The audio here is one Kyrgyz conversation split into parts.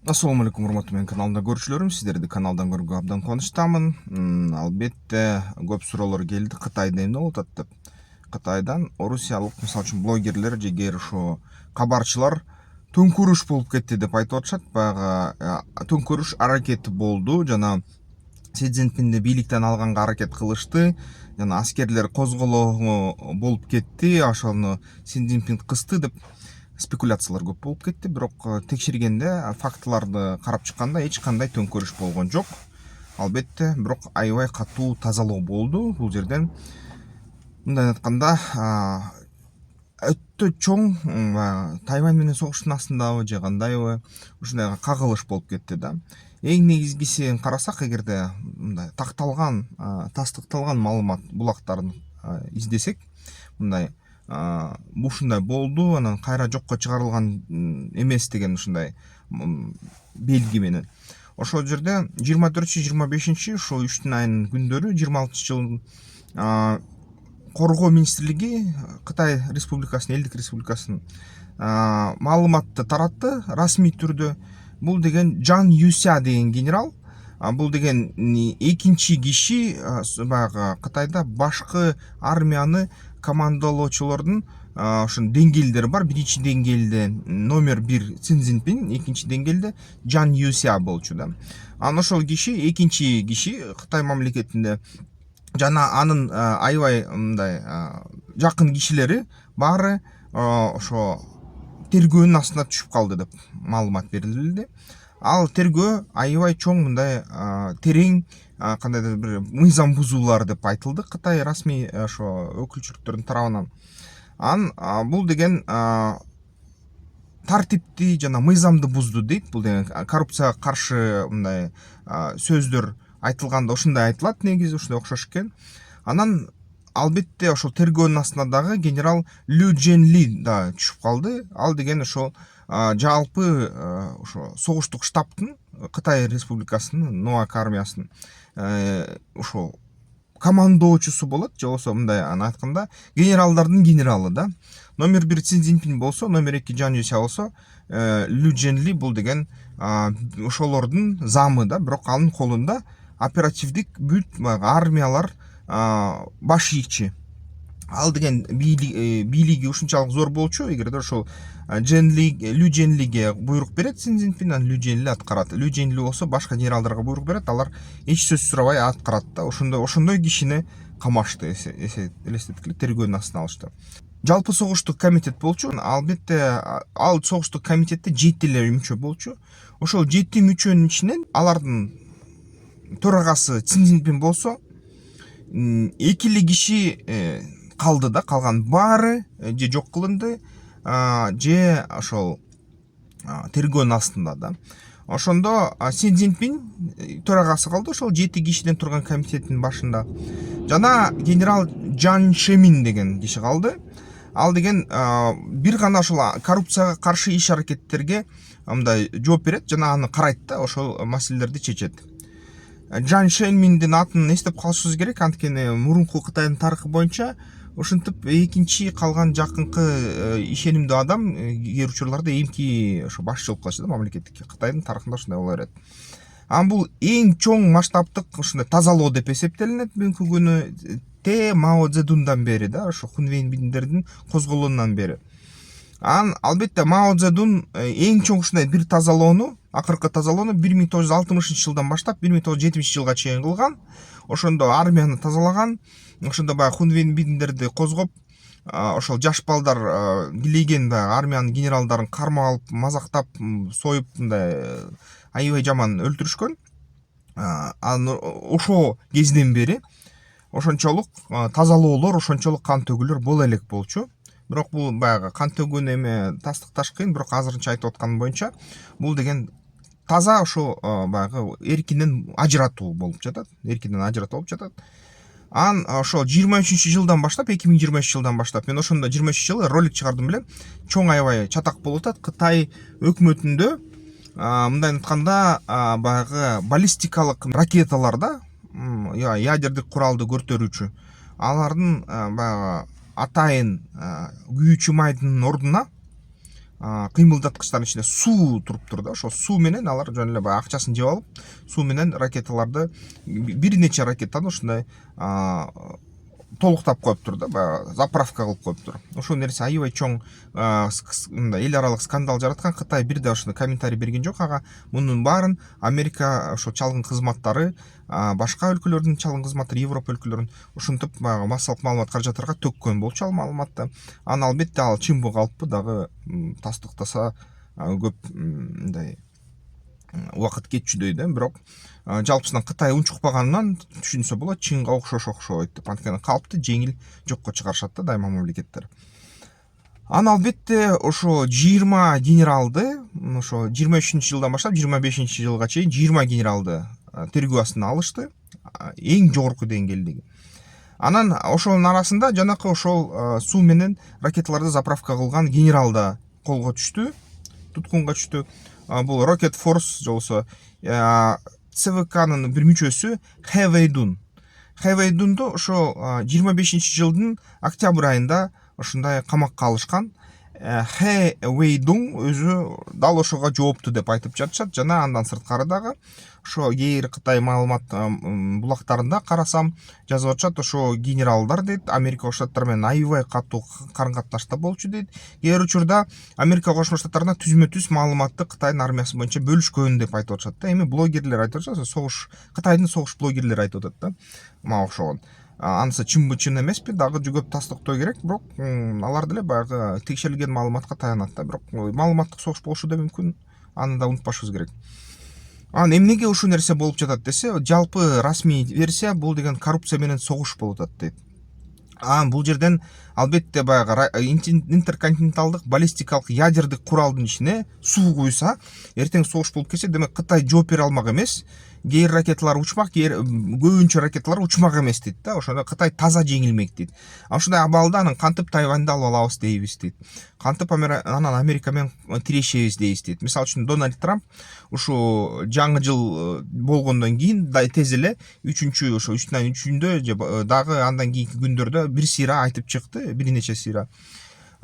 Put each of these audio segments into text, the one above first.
Assalamu alaikum, урматтуу менин каналымда көрүүчүлөрүм, сиздерди каналдан көрүүгө абдан кубанычтамын. Албетте көп суроолор келди, Кытайда эмне болуп атат деп. Кытайдан орусиялык, мисалы үчүн блогерлер жеге ошо кабарчылар төңкөрүш болуп кетти деп айтып атышат. Баягы төңкөрүш аракети болду жана Си Цзиньпинди бийликтен алганга аракет кылышты. Жана аскерлер козголоңу болуп кетти. Ошону Си Цзиньпин кысты деп спекуляциялар көп болуп кетти. Бирок текшергенде, фактыларды карап чыкканда эч кандай төңкөрүш болгон жок. Албетте, бирок аябай катуу тазалоо болду. Бул жерден мындай айтканда өтө чоң Тайвань менен согуштун астындабы же кандайбы ушундай кагылыш болуп кетти да. Эң негизгисин карасак, эгерде мындай тастыкталган маалымат булактарын издесек, мындай ушундай болду, анан кайра жокко чыгарылган эмес деген ушундай белги менен. Ошол жерде 24-25 ошо 3 айынын күндөрү 26-жылдын Коргоо министрлиги Кытай Республикасынын, Элдик Республикасынын маалыматты таратты расмий түрдө. Бул деген Жан Юся деген генерал. Бул деген экинчи киши баягы Кытайда башкы армияны командалоочулордун ошон деңгээлдери бар. Биринчи деңгээлде номер 1 Си Цзиньпин, экинчи деңгээлде Жан Юся болчу да. Анан ошол киши экинчи киши Кытай мамлекетинде жана анын аябай мындай жакын кишилери баары ошо тергөөнүн астына түшүп калды деп маалымат берилди. Ал тергөө аябай чоң мындай терең кандайдыр бир мыйзам бузуулар деп айтылды Кытай расмий ошо өкүлчүлүктөрдүн тарабынан. Бул деген тартипти жана мыйзамды бузду дейт. Бул деген коррупцияга каршы мындай сөздөр айтылганда ушундай айтылат, негизи ушундай окшош экен. Анан албетте ошол тергөөнүн астына дагы генерал Лю Дженли да түшүп калды. Ал деген ошол жалпы ошо согуштук штабтын, Кытай Республикасынын НОАК армиясынын ошо командоочусу болот, же болбосо мындай айтканда генералдардын генералы да. Номер 1 Си Цзиньпин болсо, номер 2 Жан Юся болсо, Лю Дженли бул деген ошолордун замы да, бирок анын колунда оперативдик бүт армиялар баш ийчи. Ал деген бийлиги ушунчалык зор болчу, эгерде ошол Лю Дженлиге буйрук берет Си Цзиньпин, Лю Дженли аткарат. Лю Дженли болсо башка генералдарга буйрук берет, алар эч сөз сурабай аткарат да. Ошондой кишини камашты, элестеткиле, тергөөнүн астына алышты. Жалпы согуштук комитет болчу. Албетте, ал согуштук комитетте 7 эле мүчө болчу. Ошол 7 мүчөнүн ичинен алардын төрагасы Си Цзиньпин болсо, 2 киши калды да, калган баары же жок кылынды, же ошол тергөөнүн астында да. Ошондо Си Цзиньпин төрагасы калды, ошол 7 кишиден турган комитеттин башында. Жана генерал Жан Шемин деген киши калды. Ал деген бир гана ошол коррупцияга каршы иш аракеттерге мындай жооп берет жана аны карайт да, ошол маселелерди чечет. Жан Шеминдин атын эстеп калышыбыз керек, анткени мурунку Кытайдын тарыхы боюнча ушинтип экинчи калган жакынкы ишенимдүү адам кээ учурларда эмки ошо башчылык кылышы да мамлекеттик. Кытайдын тарыхында ушундай боло берет. Бул эң чоң масштабтык ушундай тазалоо деп эсептелинет бүгүнкү күнү. Мао Цзэдундан бери да, ошо Хунвейн биндердин козголоонунан бери. Албетте Мао Цзэдун эң чоң ушундай бир тазалоону, акыркы тазалоону 1960-жылдан баштап 1970-жылга чейин кылган. Ошондо армияны тазалаган, ошондо баягы Хунвейн биндерди козгоп, ошол жаш балдар килейген армиянын генералдарын кармап алып, мазактап, союп, мындай аябай жаман өлтүрүшкөн. Ошо кезден бери ошончолук тазалоолор, ошончолук кан төгүүлөр боло элек болчу. Бирок бул баягы кан төгүүнү эме тастыкташ кыйын, бирок азырынча айтып атканым боюнча бул деген таза ошо баягы эркинен ажыратуу болуп жатат. Ошо 23-жылдан баштап, 2023-жылдан баштап, мен ошондо 23-жылы ролик чыгардым белем. Чоң аябай чатак болуп атат. Кытай өкмөтүндө мындай айтканда баягы баллистикалык ракеталарда, ядердик куралды көртөрүүчү, алардын баягы атайын күйүүчү майдын ордуна кыймылдаткычтардын ичинде суу туруптур да, ошол суу менен алар жөн эле баягы акчасын жеп алып, суу менен ракеталарды бир нече ракетаны ушундай толуктап коюптур да, баягы заправка кылып коюптур. Ошол нерсе аябай чоң мындай эл аралык скандал жараткан. Кытай бир да ошондой комментарий берген жок ага. Мунун баарын Америка ошо чалгын кызматтары, башка өлкөлөрдүн чалгын кызматтары, Европа өлкөлөрүнүн ушинтип баягы массалык маалымат каражаттарга төккөн болчу ал маалыматты. Аны албетте ал чынбы калппы дагы тастыктаса көп мындай убакыт кетчүдөй да, бирок жалпысынан Кытай унчукпаганынан түшүнсө болот, чынга окшойт деп. Анткени калпты жеңил жокко чыгарышат да дайыма мамлекеттер. Аны албетте ошо 20 генералды, ошо 23-жылдан баштап 25-жылга чейин 20 генералды тергөө астына алышты, эң жогорку деңгээлдеги. Анан ошонун арасында жанакы ошол суу менен ракеталарды заправка кылган генерал да колго түштү, туткунга түштү. Бул Rocket Force же болбосо ЦВКнын бир мүчөсү Хэ Вэйдун. Хэ Вэйдунду ошо 25-жылдын октябрь айында ушундай камакка алышкан. Хэ Вэйдун өзү дал ошого жоопту деп айтып жатышат. Жана андан сырткары дагы ошо кээ Кытай маалымат булактарында карасам жазып атышат, ошо генералдар дейт Америка Кошмо Штаттары менен аябай катуу карым-катнашта болчу дейт. Кээ учурда Америка Кошмо Штаттарына түзмө-түз маалыматты Кытайдын армиясы боюнча бөлүшкөн деп айтып атышат да. Эми блогерлер айтып атышат, согуш Кытайдын согуш блогерлери айтып атат да. Мага окшогон. Анысы чынбы чын эмеспи дагы көп тастыктоо керек, бирок алар деле баягы текшерилген маалыматка таянат да. Бирок маалыматтык согуш болушу да мүмкүн. Аны да унутпашыбыз керек. Эмнеге ушул нерсе болуп жатат десе, жалпы расмий версия бул деген коррупция менен согуш болуп атат дейт. Бул жерден албетте баягы интерконтиненталдык баллистикалык ядердик куралдын ичине суу куйса, эртең согуш болуп кетсе, демек Кытай жооп бере алмак эмес. Кээ ракеталар учмак, көбүнчө ракеталар учмак эмес дейт да. Ошондо Кытай таза жеңилмек дейт. Ушундай абалда анан кантип Тайваньды алып алабыз дейбиз дейт. Кантип анан Америка менен тирешебиз дейбиз дейт. Мисалы үчүн Дональд Трамп ушу жаңы жыл болгондон кийин тез эле 3-3-3-үндө дагы андан кийинки күндөрдө бир сыйра айтып чыкты, бир нече сыйра.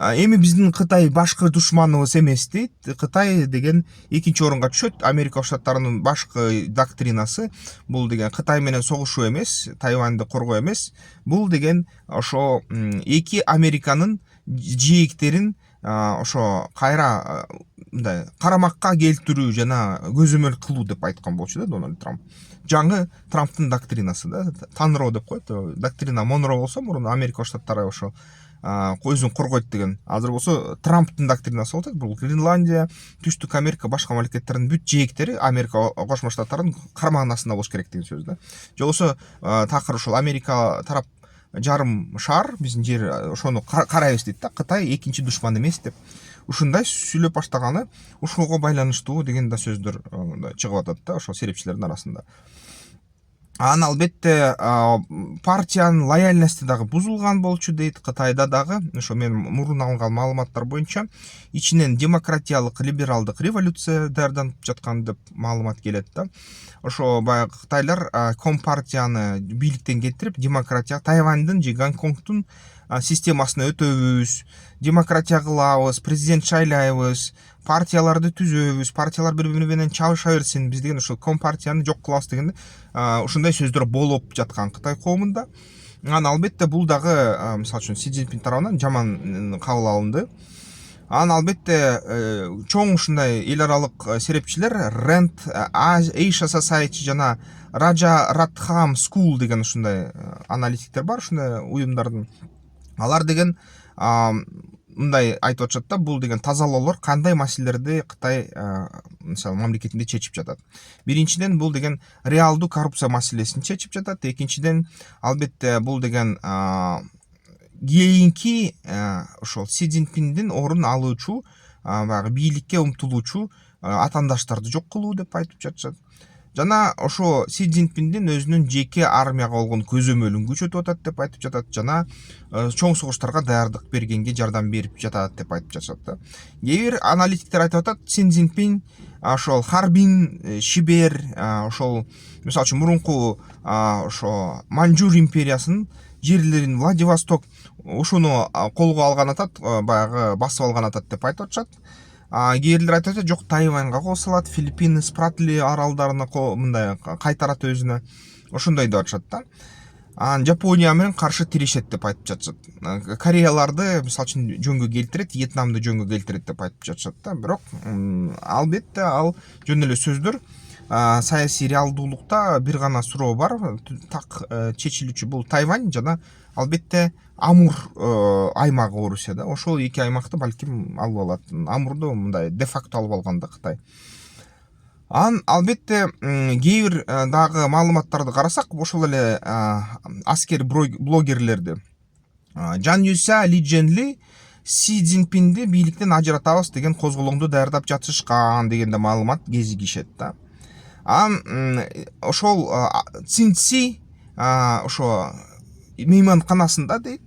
Эми биздин Кытай башкы душманыбыз эмес дейт. Кытай деген экинчи орунга түшөт. Америка Штаттарынын башкы доктринасы бул деген Кытай менен согушуу эмес, Тайваньды коргоо эмес. Бул деген ошо эки Американын жээктерин ошо кайра мындай карамакка келтирүү жана көзөмөл кылуу деп айткан болчу да Дональд Трамп. Жаңы Трамптын доктринасы да, Танро деп коет. Доктрина Монро болсо мурун Америка Штаттары ошо өзүн коргойт деген. Азыр болсо Трамптын доктринасы болот. Бул Гренландия, Түштүк Америка, башка мамлекеттердин бүт жээктери Америка Кошмо Штаттарынын кармагынын астында болуш керек деген сөз да. Же болбосо такыр ушул Америка тарап жарым шар, биздин жер, ошону карайбыз дейт да. Кытай экинчи душман эмес деп. Ушундай сүйлөп баштаганы ушуга байланыштуу деген да сөздөр чыгып атат да ошол серепчилердин арасында. Аны албетте партиянын лояльности дагы бузулган болчу дейт. Кытайда дагы ошо мен мурун алган маалыматтар боюнча ичинен демократиялык либералдык революция даярданып жаткан деп маалымат келет да. Ошо баягы кытайлар компартияны бийликтен кетирип, демократия Тайваньдын же Гонконгдун системасына өтөбүз, демократия кылабыз, президент шайлайбыз, партияларды түзөбүз, партиялар бири-бири менен чабыша берсин, биз деген ошо компартияны жок кылабыз деген ушундай сөздөр болуп жаткан Кытай коомунда. Аны албетте бул дагы мисалы үчүн Си Цзиньпин тарабынан жаман кабыл алынды. Аны албетте чоң ушундай эл аралык серепчилер Rand Asia Society жана Raja Ratnam School деген ушундай аналитиктер бар, ушундай уюмдардын. Алар деген мындай айтып атышат да, бул деген тазалоолор кандай маселелерди Кытай мисалы мамлекетинде чечип жатат. Биринчиден бул деген реалдуу коррупция маселесин чечип жатат. Экинчиден албетте бул деген кийинки ошол Си Цзиньпиндин орун алуучу баягы бийликке умтулуучу атаандаштарды жок кылуу деп айтып жатышат. Жана ошо Си Цзиньпиндин өзүнүн жеке армияга болгон көзөмөлүн күчөтүп атат деп айтып жатат, жана чоң согуштарга даярдык бергенге жардам берип жатат деп айтып жатышат да. Кээ бир аналитиктер айтып атат, Си Цзиньпин ошол Харбин, Шибер, ошол мисалы үчүн мурунку ошо Манчжур империясынын жерлерин, Владивосток, ошону колго алган атат, баягы басып алган атат деп айтып атышат. Кээрлер айтып атат, жок, Тайваньга косулат, Филиппин, Спратли аралдарына мындай кайтарат өзүнө. Ошондой деп атышат да. Жапония менен каршы тирешет деп айтып жатышат. Кореяларды мисалы үчүн жөнгө келтирет, Вьетнамды жөнгө келтирет деп айтып жатышат да. Бирок албетте ал жөн эле сөздөр. Саясий реалдуулукта бир гана суроо бар, так чечилүүчү бул Тайвань жана албетте Амур аймагы Орусияда. Ошол эки аймакты балким алып алат. Амурду мындай де-факто алып алган да Кытай. Албетте кээ бир дагы маалыматтарды карасак, ошол эле аскер блогерлерди Жан Юся, Ли Дженли Си Цзиньпинди бийликтен ажыратабыз деген козголоңду даярдап жатышкан деген да маалымат кезигишет да. Ошол Цинци ошо мейманканасында дейт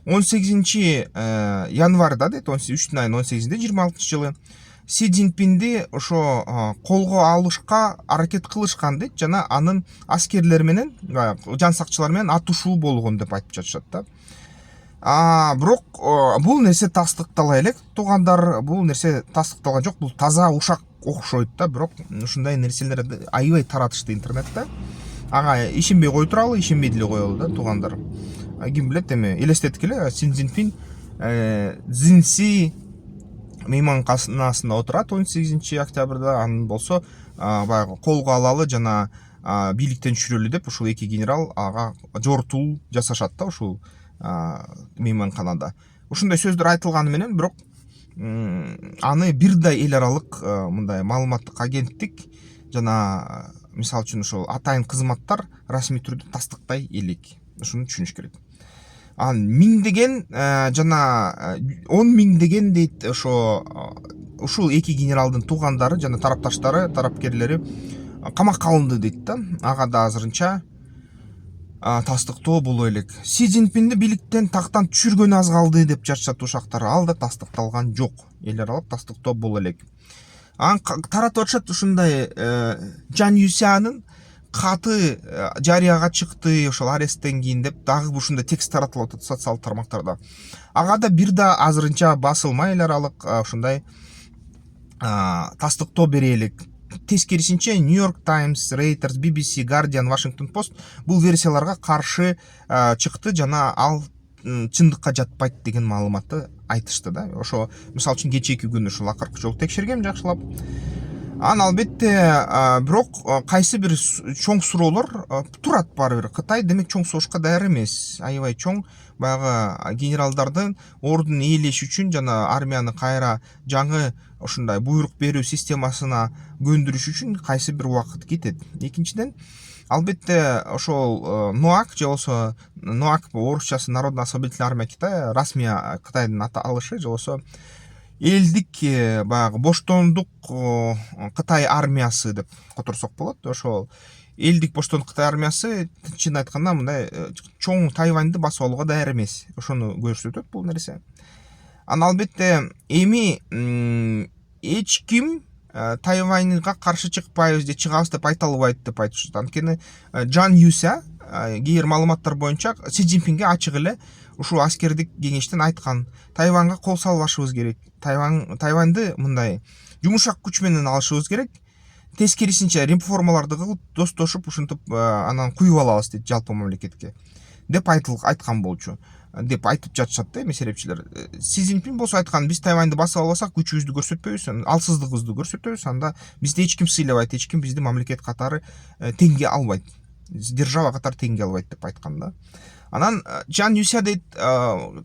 18 январда дейт, 3 айдын 18-де 26-жылы Си Цзиньпинди ошо колго алышка аракет кылышкан дейт жана анын аскерлер менен, жан сакчылар менен атышуу болгон деп айтып жатышат да. Бирок бул нерсе тастыктала элек, туугандар, бул нерсе тастыкталган жок, бул таза ушак окшойт да. Бирок ушундай нерселерди аябай таратышты интернетте. Ага ишенбей кой туралы, ишенбей деле коелу да туугандар. Ким билет, эми элестеттик эле, Си Цзиньпин Цзинси мейманканасында отурат 18 октябрда, анын болсо баягы колго алалы жана бийликтен түшүрөлү деп ушул эки генерал ага жортул жасашат да ушул мейманканада. Ушундай сөздөр айтылганы менен, бирок аны бирдай эл аралык мындай маалыматтык агенттик жана мисалы үчүн ошол атайын кызматтар расмий түрдө тастыктай элек. Ушуну түшүнүш керек. Миңдеген жана 10 миңдеген дейт ушул эки генералдын туугандары жана тарапташтары, тарапкерлери камакка алынды дейт да. Ага да азырынча тастыктоо боло элек. Си Цзиньпинди бийликтен тактан түшүргөнү аз калды деп жатышат ушактар. Ал да тастыкталган жок. Эл аралык тастыктоо боло элек. Таратып атышат ушундай Жан Юсянын каты жарыяга чыкты ошол аресттен кийин деп дагы ушундай текст таратылып атат социалдык тармактарда. Ага да бир да азырынча басылма эл аралык ушундай тастыктоо бере элек. Тескерисинче New York Times, Reuters, BBC, Guardian, Washington Post бул версияларга каршы чыкты жана ал чындыкка жатпайт деген маалыматты айтышты да. Ошо мисалы үчүн кечээки күнү ушул акыркы жолу текшергем жакшылап. Албетте бирок кайсы бир чоң суроолор турат баары бир. Кытай демек чоң согушка даяр эмес. Аябай чоң баягы генералдардын ордун ээлеш үчүн жана армияны кайра жаңы ушундай буйрук берүү системасына көндүрүш үчүн кайсы бир убакыт кетет. Экинчиден, албетте ошол НОАК же болсо НОАК орусчасы Народная освободительная армия Китая, расмий Кытайдын аталышы, же болсо элдик баягы боштондук Кытай армиясы деп которсок болот. Ошол элдик боштондук Кытай армиясы чын айтканда мындай чоң Тайваньды басып алууга даяр эмес. Ошону көрсөтөт бул нерсе. Албетте эми эч ким Тайваньга каршы чыкпайбыз же чыгабыз деп айта албайт деп айтышат. Анткени Жан Юся кээ бир маалыматтар боюнча Си Цзиньпинге ачык эле ушул аскердик кеңештен айткан, Тайваньга кол салбашыбыз керек, Тайваньды мындай жумушак күч менен алышыбыз керек, тескерисинче реформаларды кылып достошуп ушинтип анан куюп алабыз дейт жалпы мамлекетке деп айткан болчу деп айтып жатышат да эми серепчилер. Си Цзиньпин болсо айткан, биз Тайваньды басып албасак күчүбүздү көрсөтпөйбүз, алсыздыгыбызды көрсөтөбүз, анда бизди эч ким сыйлабайт, эч ким бизди мамлекет катары теңге албайт, держава катары теңге албайт деп айткан да. Анан Жан Юся дейт,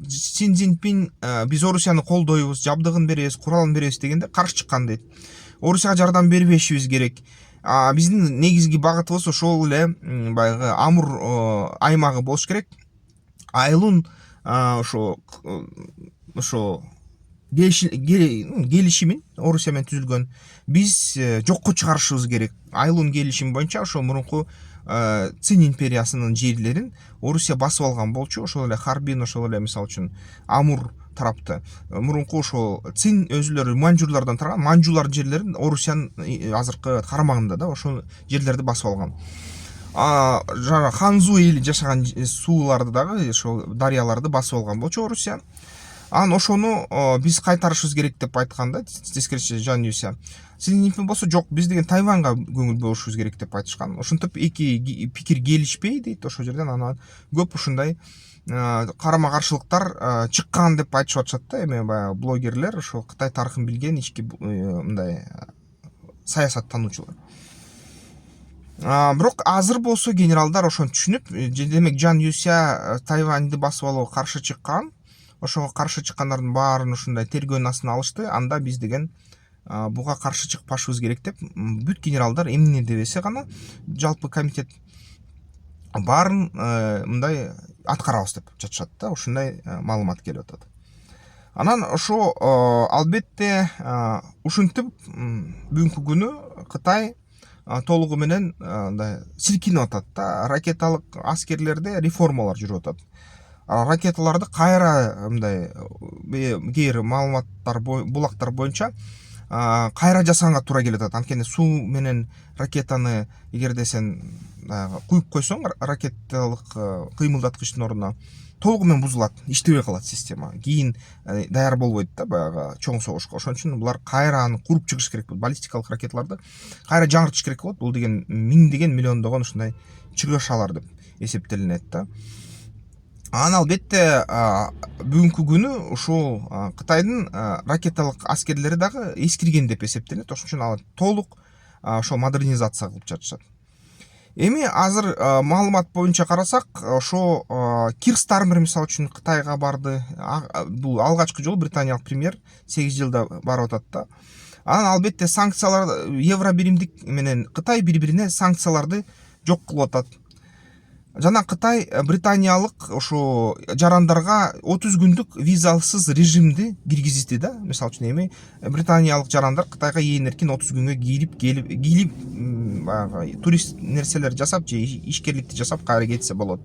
Си Цзиньпин биз Орусияны колдойбуз, жабдыгын беребиз, куралын беребиз дегенде каршы чыккан дейт. Орусияга жардам бербешибиз керек. Биздин негизги багытыбыз ошол эле баягы Амур аймагы болуш керек. Айлун ошо келишимин Орусия менен түзүлгөн, биз жокко чыгарышыбыз керек. Айлун келишими боюнча ошо мурунку Цин империясынын жерлерин Орусия басып алган болчу. Ошол эле Харбин, ошол эле мисалы үчүн Амур тарапты. Мурунку ошол Цин өзүлөрү манжурлардан тараган, манжулар жерлерин Орусиянын азыркы карамагында да ошол жерлерди басып алган. жана Ханзу эли жашаган сууларды дагы ошол дарыяларды басып алган болчу Орусия. Анан ошону биз кайтарышыбыз керек деп айткан да, тескерисинче Жан Юся. Си Цзиньпин болсо жок, биз деген Тайванга көңүл бурушубуз керек деп айтышкан. Ошентип эки пикир келишпей дейт ошол жерден, анан көп ушундай карама каршылыктар чыккан деп айтышып атышат да, эми баягы блогерлер, ошол Кытай тарыхын билген ички мындай саясаттануучулар. Бирок азыр болсо генералдар ошону түшүнүп, демек Жан Юся Тайваньды басып алууга каршы чыккан. Ошого каршы чыккандардын баарын ушундай тергөөнүн астына алышты. Анда биз деген буга каршы чыкпашыбыз керек деп бүт генералдар эмне дебесе гана жалпы комитет баарын мындай аткарабыз деп жатышат да, ушундай маалымат келип атат. Анан ошо албетте ушинтип бүгүнкү күнү Кытай толугу менен мындай силкинип атат да, ракеталык аскерлерде реформалар жүрүп атат. Ракеталарды кайра мындай кээ маалыматтар булактар боюнча кайра жасаганга туура келип атат. Анткени суу менен ракетаны эгерде сен куюп койсоң, ракеталык кыймылдаткычтын ордуна толугу менен бузулат, иштебей калат система. Кийин даяр болбойт да баягы чоң согушка. Ошон үчүн булар кайра аны куруп чыгыш керек болот. Баллистикалык ракеталарды кайра жаңыртыш керек болот. Бул деген миңдеген, миллиондогон ушундай чыгышалар деп эсептелинет да. Анан албетте бүгүнкү күнү ушул Кытайдын ракеталык аскерлери дагы эскирген деп эсептелет. Ошон үчүн алар толук ошол модернизация кылып жатышат. Эми азыр маалымат боюнча карасак, ошо Кир Стармер мисалы үчүн Кытайга барды. Бул алгачкы жолу британиялык премьер 8 жылда барып атат да. Анан албетте санкциялар, евро биримдик менен Кытай бири-бирине санкцияларды жок кылып атат. Жана Кытай британиялык ошо жарандарга 30 күндүк визасыз режимди киргизди да. Мисалы үчүн эми британиялык жарандар Кытайга ээн эркин 30 күнгө кирип баягы турист нерселер жасап же ишкерликти жасап кайра кетсе болот.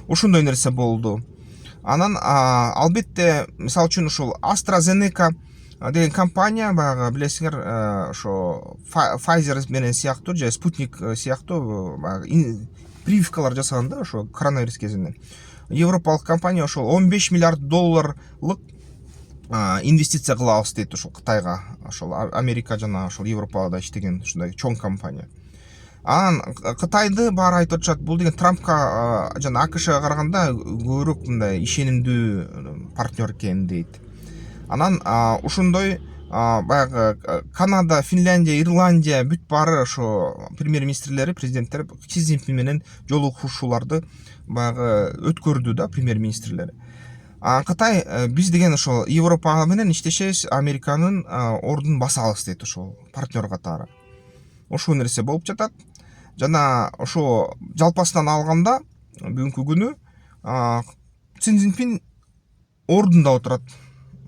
Ошондой нерсе болду. Анан албетте мисалы үчүн ушул AstraZeneca деген компания баягы билесиңер ошо Pfizer менен сыяктуу же Спутник сыяктуу прививкалар жасаган да ошо коронавирус кезинде. Европалык компания ошол 15 миллиард долларлык инвестиция кылабыз дейт ошол Кытайга. Ошол Америка жана ошол Европада иштеген ушундай чоң компания. Анан Кытайды баары айтып атышат, бул деген Трампка жана АКШга караганда көбүрөөк мындай ишенимдүү партнер экен дейт. Анан ошондой баягы Канада, Финляндия, Ирландия бүт баары ошо премьер-министрлери, президенттер Си Цзиньпин менен жолугушууларды баягы өткөрдү да премьер-министрлери. Кытай биз деген ошол Европа менен иштешебиз, Американын ордун басабыз дейт ошол партнер катары. Ошол нерсе болуп жатат. Жана ошо жалпасынан алганда бүгүнкү күнү Си Цзиньпин ордунда отурат,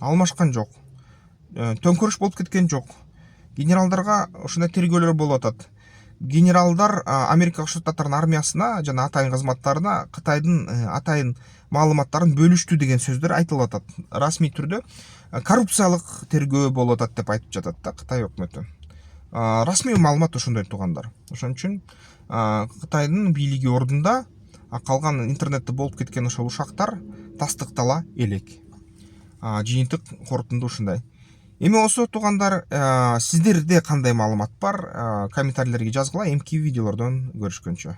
алмашкан жок. Төңкөрүш болуп кеткен жок. Генералдарга ушундай тергөөлөр болуп атат. Генералдар Америка Коңшу Штаттарынын армиясына жана атайын кызматтарына Кытайдын атайын маалыматтарын бөлүштү деген сөздөр айтылып атат. Расмий түрдө коррупциялык тергөө болуп атат деп айтып жатат да Кытай өкмөтү. Расмий маалымат ошондой туугандар. Ошон үчүн Кытайдын бийлиги ордунда, калган интернетте болуп кеткен ошол ушактар тастыктала элек. Жыйынтык корутунду ушундай. Эми болсо туугандар, сиздерде кандай маалымат бар? Комментарийлерге жазгыла, эмки видеолордон көрүшкөнчө.